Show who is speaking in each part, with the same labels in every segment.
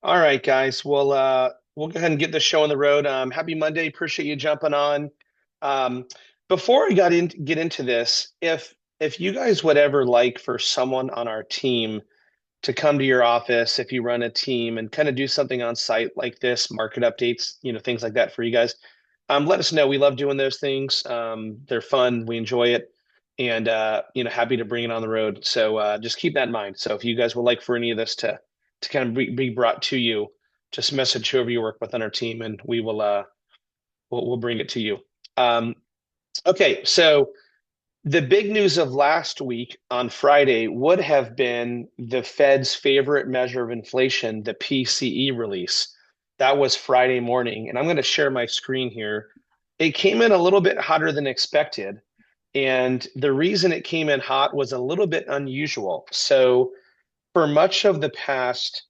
Speaker 1: All right, guys. We'll go ahead and get the show on the road. Happy Monday. Appreciate you jumping on. Um, before get into this, if you guys would ever like for someone on our team to come to your office, if you run a team and kind of do something on site like this, market updates, things like that for you guys, let us know. We love doing those things. They're fun. We enjoy it, and happy to bring it on the road. So just keep that in mind. So if you guys would like for any of this to kind of be brought to you, just message whoever you work with on our team, and we'll bring it to you. Um, okay, so the big news of last week on Friday would have been the Fed's favorite measure of inflation, the PCE release. That was Friday morning, and I'm going to share my screen here. It came in a little bit hotter than expected, and the reason it came in hot was a little bit unusual. So, for much of the past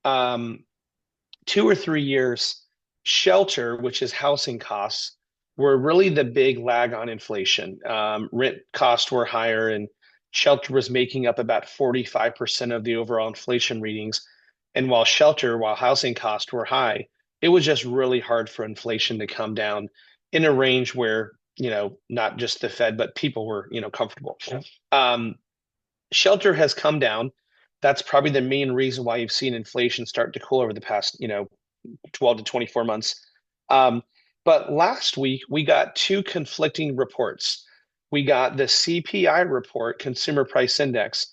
Speaker 1: 2 or 3 years, shelter, which is housing costs, were really the big lag on inflation. Rent costs were higher, and shelter was making up about 45% of the overall inflation readings. And while housing costs were high, it was just really hard for inflation to come down in a range where, not just the Fed, but people were, comfortable. Um, Shelter has come down. That's probably the main reason why you've seen inflation start to cool over the past, 12 to 24 months. Um, but last week, we got two conflicting reports. We got the CPI report, Consumer Price Index,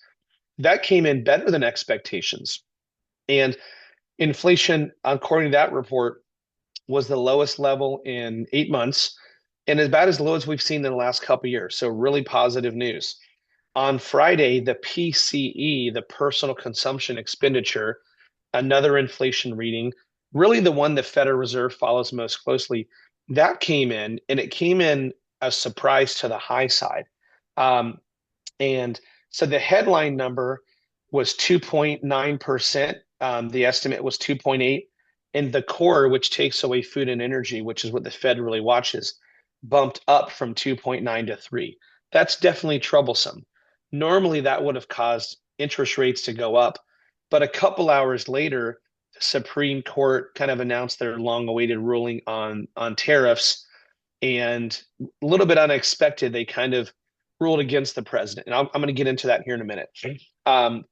Speaker 1: that came in better than expectations. And inflation, according to that report, was the lowest level in 8 months and about as low as we've seen in the last couple of years. So, really positive news. On Friday, the PCE, the personal consumption expenditure, another inflation reading, really the one the Federal Reserve follows most closely, that came in, and it came in a surprise to the high side. Um, and so the headline number was 2.9%. The estimate was 2.8. And the core, which takes away food and energy, which is what the Fed really watches, bumped up from 2.9 to 3. That's definitely troublesome. Normally, that would have caused interest rates to go up. But a couple hours later, the Supreme Court kind of announced their long-awaited ruling on tariffs, and a little bit unexpected, they kind of ruled against the president. And I'm going to get into that here in a minute. Um,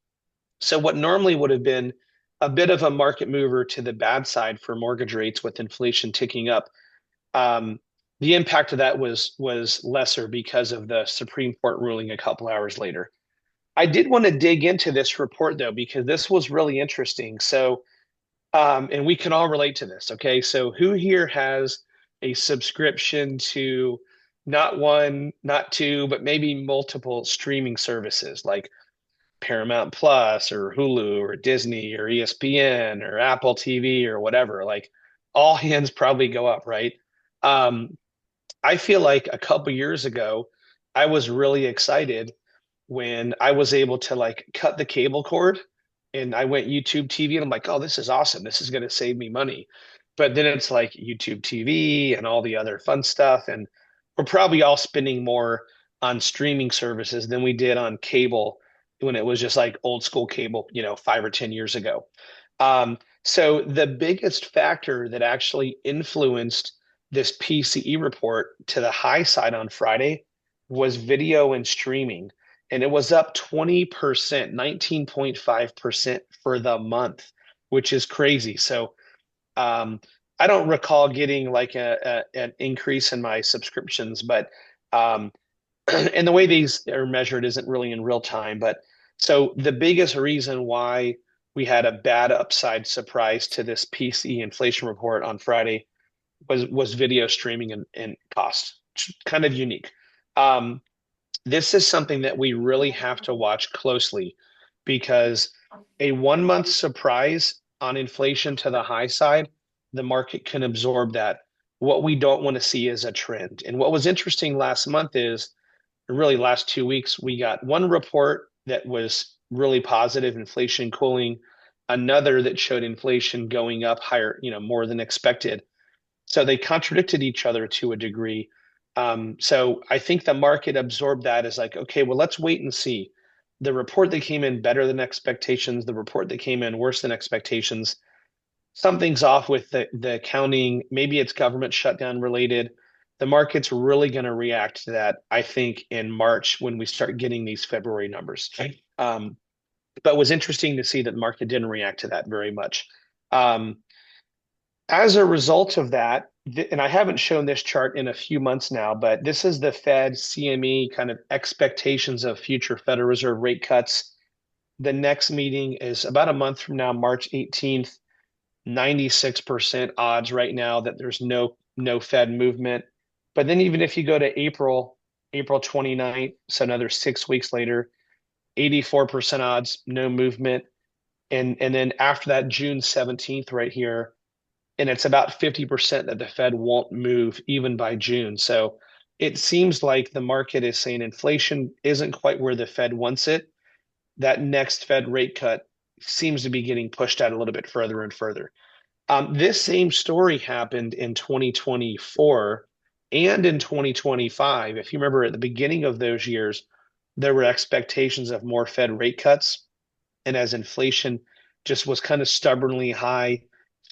Speaker 1: so, what normally would have been a bit of a market mover to the bad side for mortgage rates with inflation ticking up, um, the impact of that was lesser because of the Supreme Court ruling a couple hours later. I did want to dig into this report though, because this was really interesting. So, and we can all relate to this. Okay. So who here has a subscription to not one, not two, but maybe multiple streaming services like Paramount Plus or Hulu or Disney or ESPN or Apple TV or whatever? Like all hands probably go up, right? Um, I feel like a couple years ago, I was really excited when I was able to like cut the cable cord and I went YouTube TV and I'm like, oh, this is awesome. This is going to save me money. But then it's like YouTube TV and all the other fun stuff. And we're probably all spending more on streaming services than we did on cable when it was just like old school cable, 5 or 10 years ago. So the biggest factor that actually influenced this PCE report to the high side on Friday was video and streaming, and it was up 20%, 19.5% for the month, which is crazy. So I don't recall getting like an increase in my subscriptions, but um, and the way these are measured isn't really in real time. But so the biggest reason why we had a bad upside surprise to this PC inflation report on Friday was video streaming and cost. Kind of unique. Um, this is something that we really have to watch closely because a 1 month surprise on inflation to the high side, the market can absorb that. What we don't want to see is a trend. And what was interesting last month is, really last 2 weeks, we got one report that was really positive, inflation cooling, another that showed inflation going up higher, more than expected. So they contradicted each other to a degree. So I think the market absorbed that as like, okay, well, let's wait and see. The report that came in better than expectations, the report that came in worse than expectations. something's off with the accounting. Maybe it's government shutdown related. The market's really going to react to that, I think, in March when we start getting these February numbers. Okay. But it was interesting to see that the market didn't react to that very much. Um, as a result of that, and I haven't shown this chart in a few months now, but this is the Fed CME kind of expectations of future Federal Reserve rate cuts. The next meeting is about a month from now, March 18th. 96% odds right now that there's no Fed movement. But then even if you go to April 29th, so another 6 weeks later, 84% odds, no movement. And then after that, June 17th, right here, and it's about 50% that the Fed won't move even by June. So it seems like the market is saying inflation isn't quite where the Fed wants it. That next Fed rate cut seems to be getting pushed out a little bit further and further. This same story happened in 2024 and in 2025. If you remember at the beginning of those years, there were expectations of more Fed rate cuts. And as inflation just was kind of stubbornly high,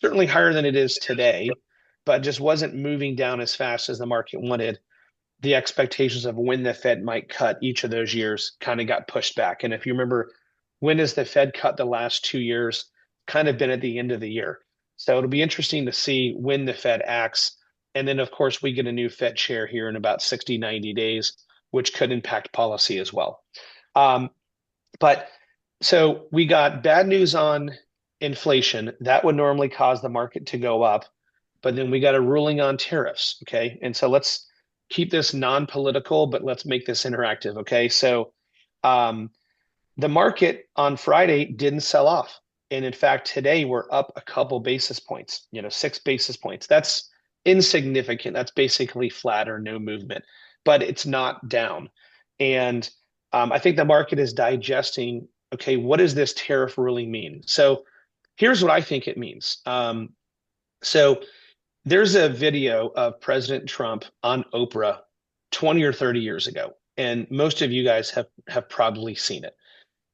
Speaker 1: certainly higher than it is today, but just wasn't moving down as fast as the market wanted, the expectations of when the Fed might cut each of those years kind of got pushed back. And if you remember, when has the Fed cut the last 2 years? Kind of been at the end of the year. So it'll be interesting to see when the Fed acts. And then, of course, we get a new Fed chair here in about 60, 90 days, which could impact policy as well. Um, but so we got bad news on inflation. That would normally cause the market to go up. But then we got a ruling on tariffs. Okay. And so let's keep this non-political, but let's make this interactive. Okay. So um, the market on Friday didn't sell off. And in fact, today we're up a couple basis points, 6 basis points. That's insignificant. That's basically flat or no movement, but it's not down. And I think the market is digesting, okay, what does this tariff really mean? So here's what I think it means. So there's a video of President Trump on Oprah 20 or 30 years ago, and most of you guys have probably seen it.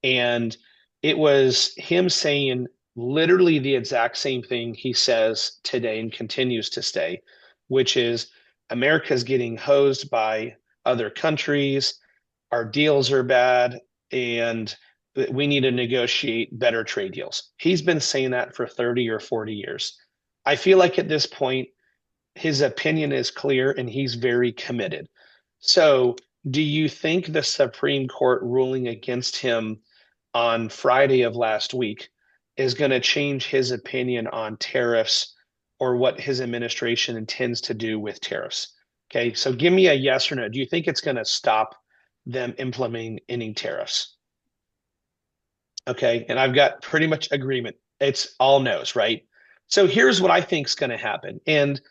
Speaker 1: And it was him saying literally the exact same thing he says today and continues to say, which is America's getting hosed by other countries, our deals are bad, and we need to negotiate better trade deals. He's been saying that for 30 or 40 years. I feel like at this point, his opinion is clear and he's very committed. So, do you think the Supreme Court ruling against him on Friday of last week is going to change his opinion on tariffs or what his administration intends to do with tariffs? Okay, so give me a yes or no. Do you think it's going to stop them implementing any tariffs? Okay, and I've got pretty much agreement. It's all no's, right? So here's what I think is going to happen. And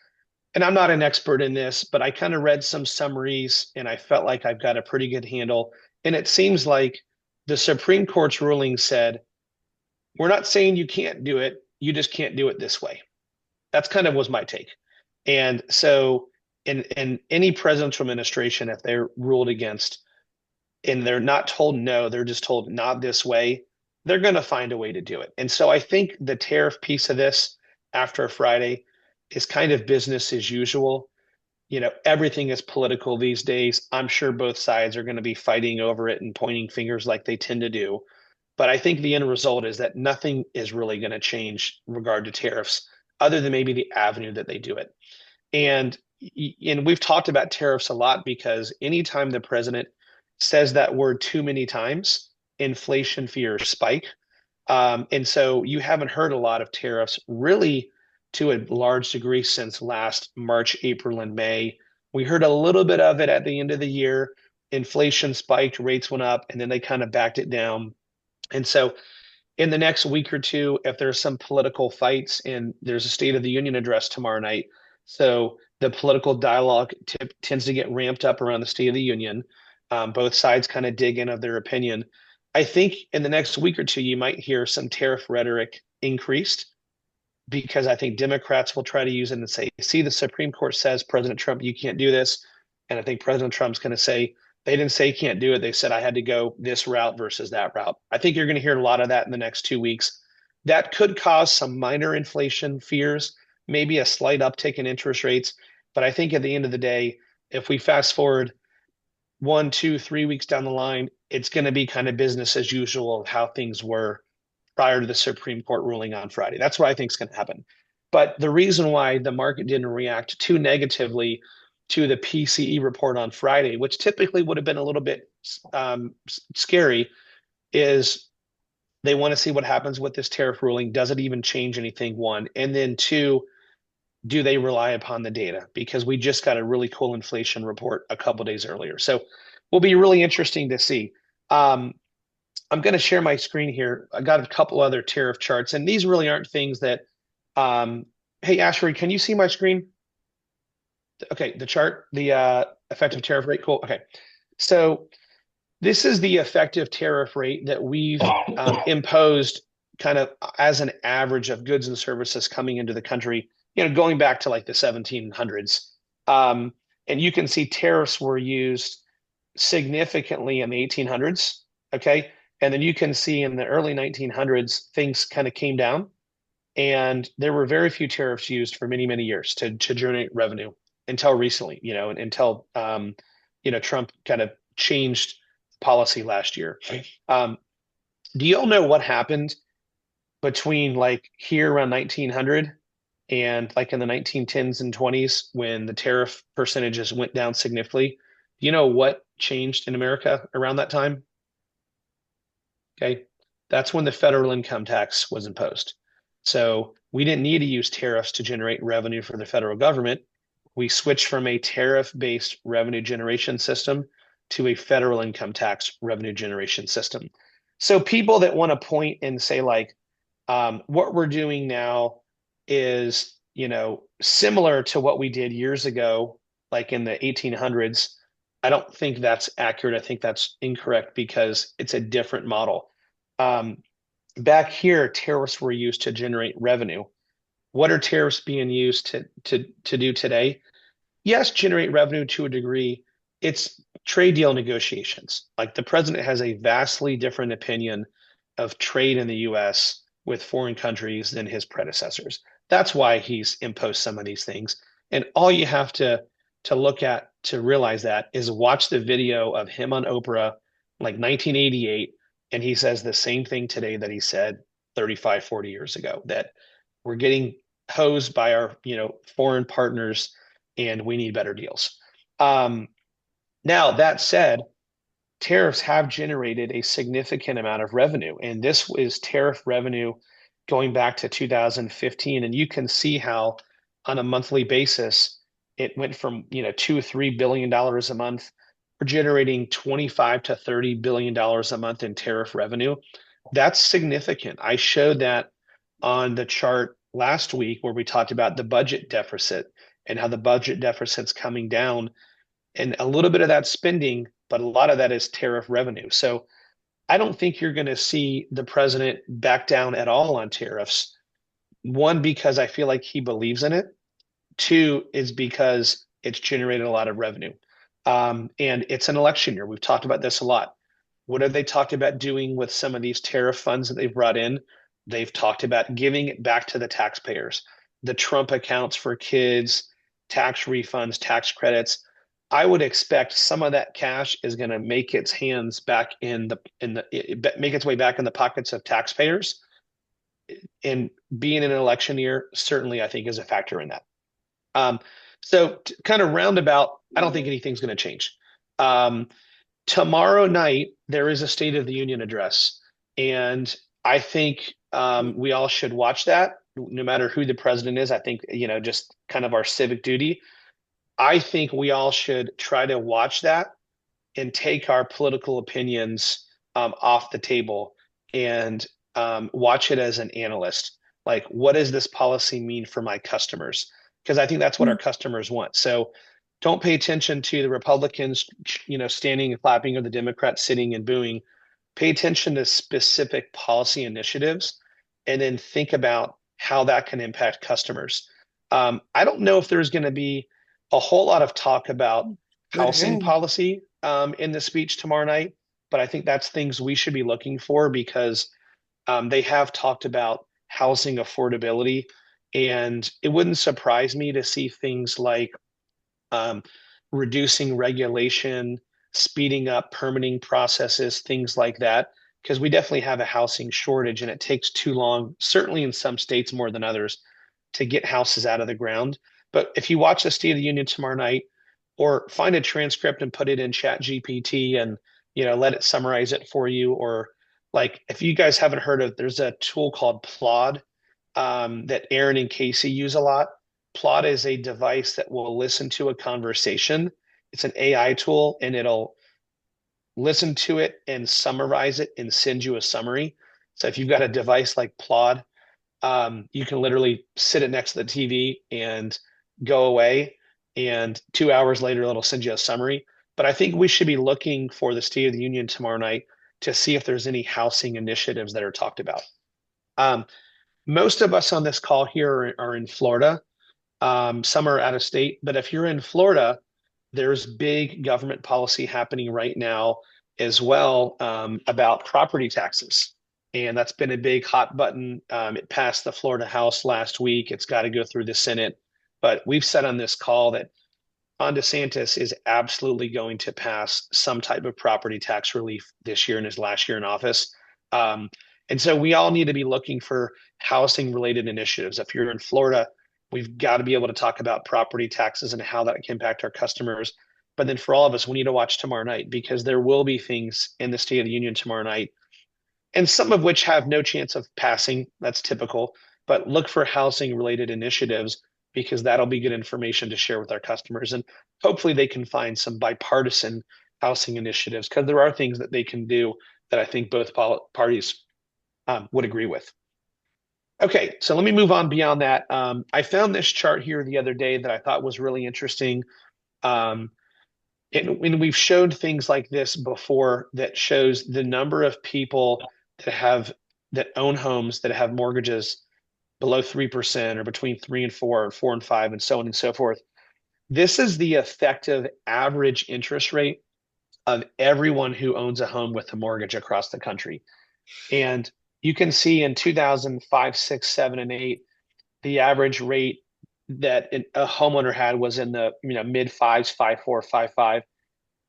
Speaker 1: I'm not an expert in this, but I kind of read some summaries and I felt like I've got a pretty good handle. And it seems like the Supreme Court's ruling said, we're not saying you can't do it, you just can't do it this way. That's kind of was my take. And so in any presidential administration, if they're ruled against and they're not told no, they're just told not this way, they're going to find a way to do it. And so I think the tariff piece of this after Friday is kind of business as usual. Everything is political these days. I'm sure both sides are going to be fighting over it and pointing fingers like they tend to do. But I think the end result is that nothing is really going to change in regard to tariffs, other than maybe the avenue that they do it. And we've talked about tariffs a lot because anytime the president says that word too many times, inflation fears spike. And so you haven't heard a lot of tariffs really to a large degree since last March, April, and May. We heard a little bit of it at the end of the year. Inflation spiked, rates went up, and then they kind of backed it down. And so in the next week or two, if there's some political fights and there's a State of the Union address tomorrow night, so the political dialogue tends to get ramped up around the State of the Union. Both sides kind of dig in of their opinion. I think in the next week or two, you might hear some tariff rhetoric increased because I think Democrats will try to use it and say, see, the Supreme Court says, President Trump, you can't do this. And I think President Trump's going to say, they didn't say he can't do it. They said I had to go this route versus that route. I think you're going to hear a lot of that in the next 2 weeks That could cause some minor inflation fears, maybe a slight uptick in interest rates. But I think at the end of the day, if we fast forward 1, 2, 3 weeks down the line, it's going to be kind of business as usual of how things were prior to the Supreme Court ruling on Friday. That's what I think is going to happen. But the reason why the market didn't react too negatively to the PCE report on Friday, which typically would have been a little bit scary, is they want to see what happens with this tariff ruling. Does it even change anything? One. And then two, do they rely upon the data? Because we just got a really cool inflation report a couple days earlier. So will be really interesting to see. I'm going to share my screen here. I got a couple other tariff charts, and these really aren't things that. Hey, Ashford, can you see my screen? Okay, the chart, the effective tariff rate. Cool. Okay, so this is the effective tariff rate that we've imposed kind of as an average of goods and services coming into the country, going back to like the 1700s. And you can see tariffs were used significantly in the 1800s. Okay. And then you can see in the early 1900s, things kind of came down, and there were very few tariffs used for many, many years to generate revenue until recently, until Trump kind of changed policy last year. Do you all know what happened between like here around 1900 and like in the 1910s and 20s when the tariff percentages went down significantly? Do you know what changed in America around that time? Okay. That's when the federal income tax was imposed. So we didn't need to use tariffs to generate revenue for the federal government. We switched from a tariff-based revenue generation system to a federal income tax revenue generation system. So people that want to point and say like, what we're doing now is, similar to what we did years ago, like in the 1800s. I don't think that's accurate. I think that's incorrect because it's a different model. Um, Back here, tariffs were used to generate revenue. What are tariffs being used to do today? Yes, generate revenue to a degree. It's trade deal negotiations. Like the president has a vastly different opinion of trade in the US with foreign countries than his predecessors. That's why he's imposed some of these things. And all you have to look at to realize that is watch the video of him on Oprah like 1988, and he says the same thing today that he said 35, 40 years ago, that we're getting hosed by our, foreign partners and we need better deals. Now, that said, tariffs have generated a significant amount of revenue, and this is tariff revenue going back to 2015. And you can see how on a monthly basis, it went from, $2 or $3 billion a month. We're generating 25 to $30 billion a month in tariff revenue. That's significant. I showed that on the chart last week where we talked about the budget deficit and how the budget deficit's coming down, and a little bit of that spending, but a lot of that is tariff revenue. So I don't think you're going to see the president back down at all on tariffs. One, because I feel like he believes in it. Two is because it's generated a lot of revenue. And it's an election year. We've talked about this a lot. What have they talked about doing with some of these tariff funds that they've brought in? They've talked about giving it back to the taxpayers, the Trump accounts for kids, tax refunds, tax credits. I would expect some of that cash is going to make its hands back make its way back in the pockets of taxpayers. And being in an election year certainly, I think, is a factor in that. So kind of roundabout, I don't think anything's going to change. Tomorrow night, there is a State of the Union address. And I think we all should watch that, no matter who the president is. I think, just kind of our civic duty. I think we all should try to watch that and take our political opinions off the table and watch it as an analyst. Like, what does this policy mean for my customers? Because I think that's what our customers want. So don't pay attention to the Republicans, standing and clapping, or the Democrats sitting and booing. Pay attention to specific policy initiatives and then think about how that can impact customers. I don't know if there's going to be a whole lot of talk about housing policy in the speech tomorrow night, but I think that's things we should be looking for because they have talked about housing affordability. And it wouldn't surprise me to see things like um, reducing regulation, speeding up permitting processes, things like that, because we definitely have a housing shortage and it takes too long, certainly in some states more than others, to get houses out of the ground. But if you watch the State of the Union tomorrow night, or find a transcript and put it in Chat GPT and let it summarize it for you, or like if you guys haven't heard of, there's a tool called Plod that Aaron and Casey use a lot. Plot is a device that will listen to a conversation. It's an AI tool, and it'll listen to it and summarize it and send you a summary. So if you've got a device like Plod, you can literally sit it next to the TV and go away, and 2 hours later, it'll send you a summary. But I think we should be looking for the State of the Union tomorrow night to see if there's any housing initiatives that are talked about. Um, Most of us on this call here are in Florida. Some are out of state, but if you're in Florida, there's big government policy happening right now as well about property taxes. And that's been a big hot button. It passed the Florida House last week. It's got to go through the Senate. But we've said on this call that Ron DeSantis is absolutely going to pass some type of property tax relief this year in his last year in office. Um, and so we all need to be looking for housing related initiatives. If you're in Florida, we've got to be able to talk about property taxes and how that can impact our customers. But then for all of us, we need to watch tomorrow night because there will be things in the State of the Union tomorrow night, and some of which have no chance of passing. That's typical. But look for housing related initiatives because that'll be good information to share with our customers. And hopefully they can find some bipartisan housing initiatives because there are things that they can do that I think both parties would agree with. Okay, so let me move on beyond that. I found this chart here the other day that I thought was really interesting. Um, and we've showed things like this before that shows the number of people that own homes that have mortgages below 3% or between 3 and 4 or 4 and 5 and so on and so forth. This is the effective average interest rate of everyone who owns a home with a mortgage across the country. And you can see in 2005, 6, 7, and 8, the average rate that a homeowner had was in the mid fives, 5.4, 5.5.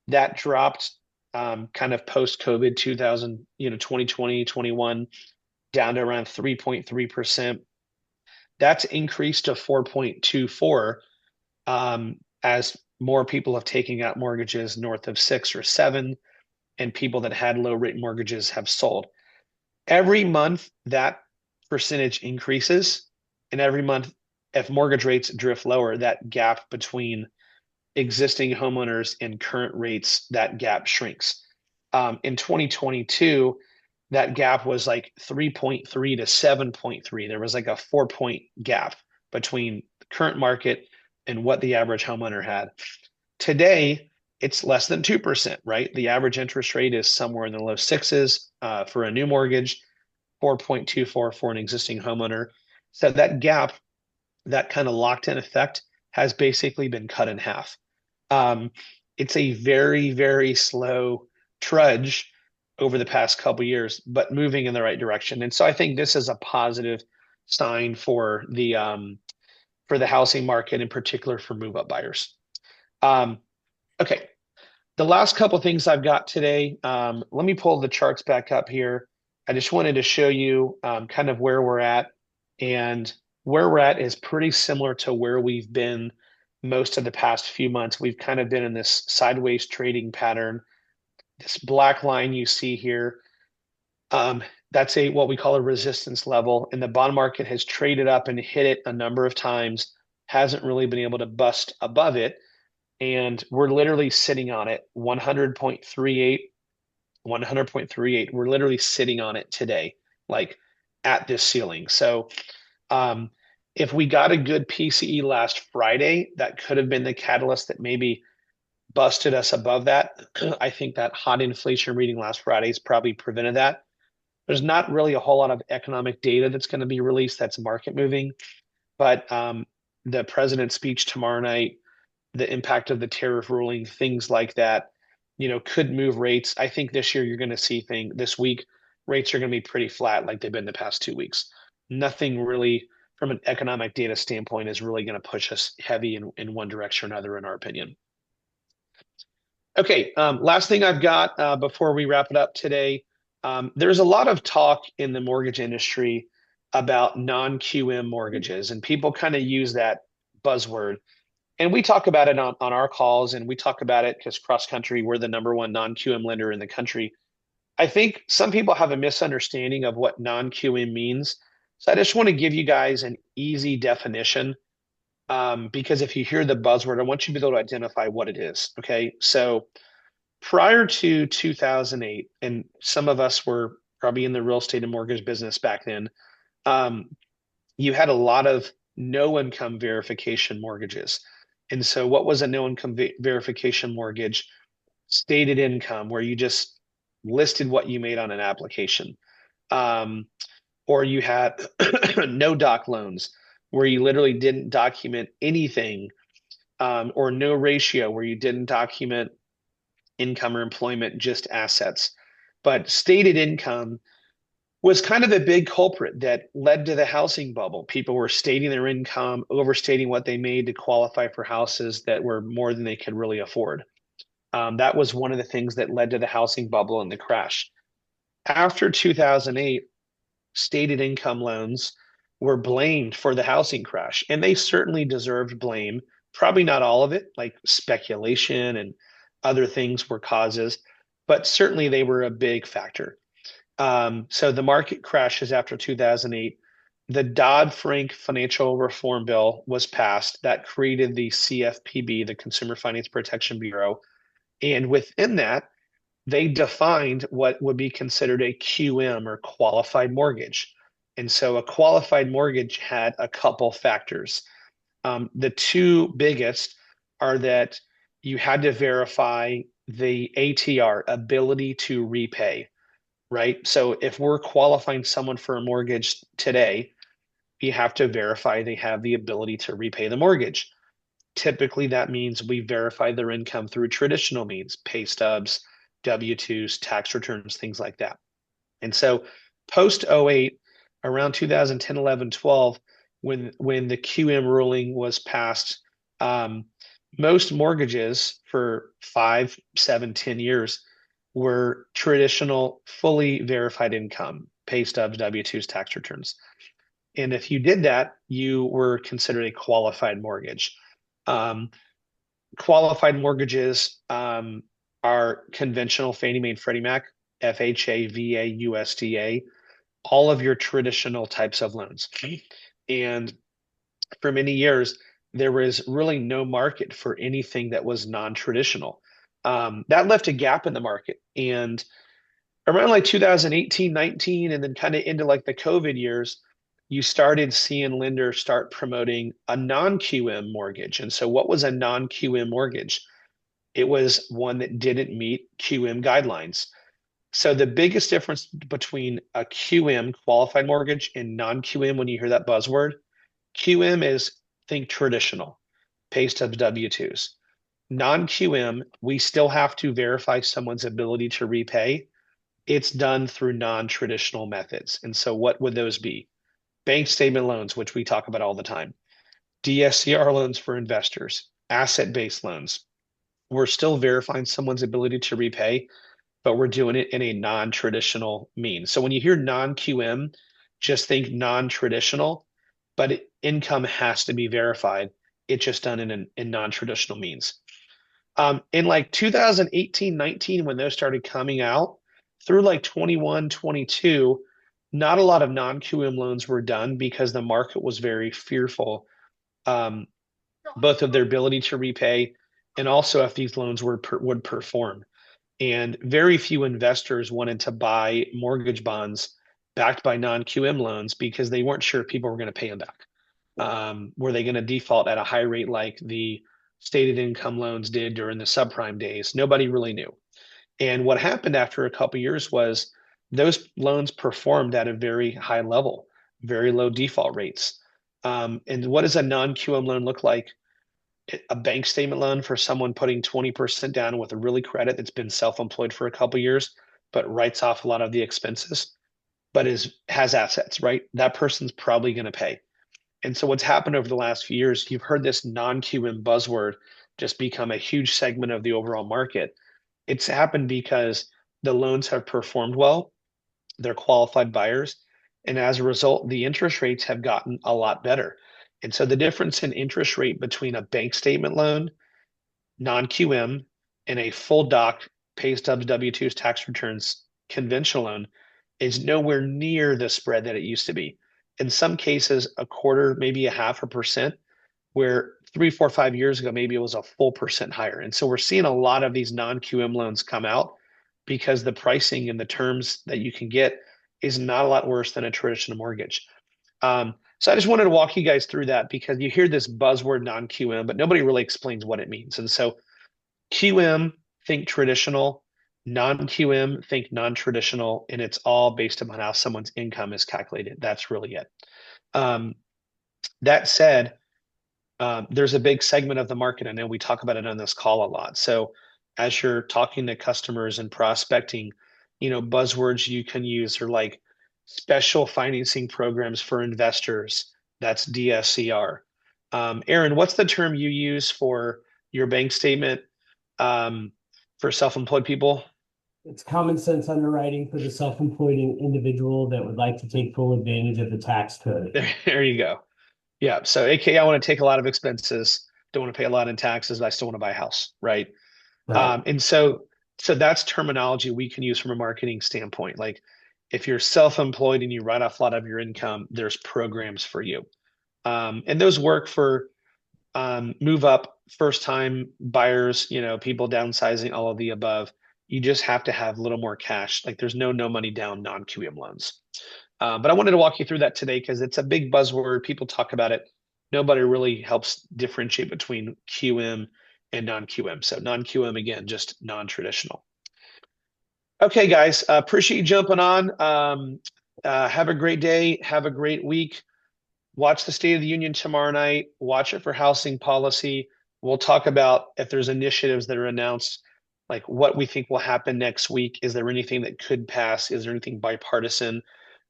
Speaker 1: That dropped kind of post COVID 2020, 21 down to around 3.3%. That's increased to 4.24 as more people have taken out mortgages north of 6 or 7, and people that had low rate mortgages have sold. Every month that percentage increases, and every month, if mortgage rates drift lower, that gap between existing homeowners and current rates, that gap shrinks. In 2022, that gap was like 3.3 to 7.3. There was like a 4 point gap between the current market and what the average homeowner had. Today, it's less than 2%, right? The average interest rate is somewhere in the low sixes for a new mortgage, 4.24 for an existing homeowner. So that gap, that kind of locked in effect, has basically been cut in half. It's a very, very slow trudge over the past couple years, but moving in the right direction. And so I think this is a positive sign for the housing market, in particular for move-up buyers. Okay, the last couple things I've got today. Let me pull the charts back up here. I just wanted to show you kind of where we're at, and where we're at is pretty similar to where we've been most of the past few months. We've kind of been in this sideways trading pattern. This black line you see here, that's what we call a resistance level, and the bond market has traded up and hit it a number of times, hasn't really been able to bust above it, and we're literally sitting on it, 100.38, 100.38. We're literally sitting on it today, like at this ceiling. So if we got a good PCE last Friday, that could have been the catalyst that maybe busted us above that. I think that hot inflation reading last Friday has probably prevented that. There's not really a whole lot of economic data that's going to be released that's market moving, but the president's speech tomorrow night, the impact of the tariff ruling, things like that, could move rates. I think this year you're going to see this week, rates are going to be pretty flat like they've been the past 2 weeks. nothing really from an economic data standpoint is really going to push us heavy in one direction or another, in our opinion. Okay, last thing I've got before we wrap it up today. There's a lot of talk in the mortgage industry about non-QM mortgages, and people kind of use that buzzword. And we talk about it on our calls, and we talk about it because cross country, we're the number one non-QM lender in the country. I think some people have a misunderstanding of what non-QM means. So I just want to give you guys an easy definition, because if you hear the buzzword, I want you to be able to identify what it is. Okay. So prior to 2008, and some of us were probably in the real estate and mortgage business back then, um, you had a lot of no income verification mortgages. And so, what was a no income verification mortgage? Stated income, where you just listed what you made on an application. Um, or you had no doc loans, where you literally didn't document anything, or no ratio, where you didn't document income or employment, just assets. But stated income was kind of a big culprit that led to the housing bubble. People were stating their income, overstating what they made to qualify for houses that were more than they could really afford. That was one of the things that led to the housing bubble and the crash. After 2008, stated income loans were blamed for the housing crash, and they certainly deserved blame. Probably not all of it, like speculation and other things were causes, but certainly they were a big factor. So the market crashes after 2008. The Dodd-Frank Financial Reform Bill was passed that created the CFPB, the Consumer Finance Protection Bureau. And within that, they defined what would be considered a QM, or qualified mortgage. And so a qualified mortgage had a couple factors. The two biggest are that you had to verify the ATR, ability to repay, right? So if we're qualifying someone for a mortgage today, we have to verify they have the ability to repay the mortgage. Typically, that means we verify their income through traditional means, pay stubs, W-2s, tax returns, things like that. And so post '08, around 2010, 11, 12, when the QM ruling was passed, most mortgages for 5, 7, 10 years were traditional, fully verified income, pay stubs, W-2s, tax returns. And if you did that, you were considered a qualified mortgage. Um, Qualified mortgages are conventional Fannie Mae and Freddie Mac, FHA, VA, USDA, all of your traditional types of loans. And for many years, there was really no market for anything that was non-traditional. That left a gap in the market. And around like 2018, 19, and then kind of into like the COVID years, you started seeing lenders start promoting a non-QM mortgage. And so what was a non-QM mortgage? It was one that didn't meet QM guidelines. So the biggest difference between a QM, qualified mortgage, and non-QM, when you hear that buzzword, QM is, think traditional, pay stubs, W-2s. Non-QM, we still have to verify someone's ability to repay. It's done through non-traditional methods. And so what would those be? Bank statement loans, which we talk about all the time, DSCR loans for investors, asset-based loans. We're still verifying someone's ability to repay, but we're doing it in a non-traditional means. So when you hear non-QM, just think non-traditional, but income has to be verified. It's just done in non-traditional means. In like 2018, 19, when those started coming out, through like 21, 22, not a lot of non-QM loans were done because the market was very fearful, um, both of their ability to repay and also if these loans would perform. And very few investors wanted to buy mortgage bonds backed by non-QM loans because they weren't sure if people were going to pay them back. Were they going to default at a high rate like the stated income loans did during the subprime days? Nobody really knew. And what happened after a couple of years was those loans performed at a very high level, very low default rates. And what does a non-QM loan look like? A bank statement loan for someone putting 20% down with a really credit that's been self-employed for a couple of years, but writes off a lot of the expenses. but has assets, right? That person's probably going to pay. And so what's happened over the last few years, you've heard this non-QM buzzword just become a huge segment of the overall market. It's happened because the loans have performed well, they're qualified buyers, and as a result, the interest rates have gotten a lot better. And so the difference in interest rate between a bank statement loan, non-QM, and a full doc, pay stubs, W-2s, tax returns, conventional loan is nowhere near the spread that it used to be. In some cases, a quarter, maybe a half a percent, where 3, 4, 5 years ago, maybe it was a full percent higher. And so we're seeing a lot of these non-QM loans come out because the pricing and the terms that you can get is not a lot worse than a traditional mortgage. So I just wanted to walk you guys through that because you hear this buzzword non-QM, but nobody really explains what it means. And so QM, think traditional, non-QM, think non-traditional, and it's all based upon how someone's income is calculated. That's really it. Um, that said, there's a big segment of the market. I know we talk about it on this call a lot. So as you're talking to customers and prospecting, buzzwords you can use are like special financing programs for investors. That's DSCR. Aaron, what's the term you use for your bank statement um, for self-employed people?
Speaker 2: It's common sense underwriting for the self-employed individual that would like to take full advantage of the tax code.
Speaker 1: There you go. Yeah. So AKA, I want to take a lot of expenses, don't want to pay a lot in taxes, but I still want to buy a house, right?
Speaker 2: Right.
Speaker 1: And so that's terminology we can use from a marketing standpoint. Like if you're self-employed and you write off a lot of your income, there's programs for you. And those work for move up, first time buyers, people downsizing, all of the above. You just have to have a little more cash. Like there's no money down non-QM loans. But I wanted to walk you through that today because it's a big buzzword. People talk about it. Nobody really helps differentiate between QM and non-QM. So non-QM, again, just non-traditional. Okay, guys, appreciate you jumping on. Have a great day. Have a great week. Watch the State of the Union tomorrow night. Watch it for housing policy. We'll talk about if there's initiatives that are announced, like what we think will happen next week. Is there anything that could pass? Is there anything bipartisan?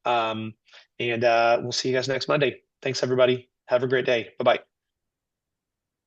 Speaker 1: Um, and we'll see you guys next Monday. Thanks, everybody. Have a great day. Bye bye.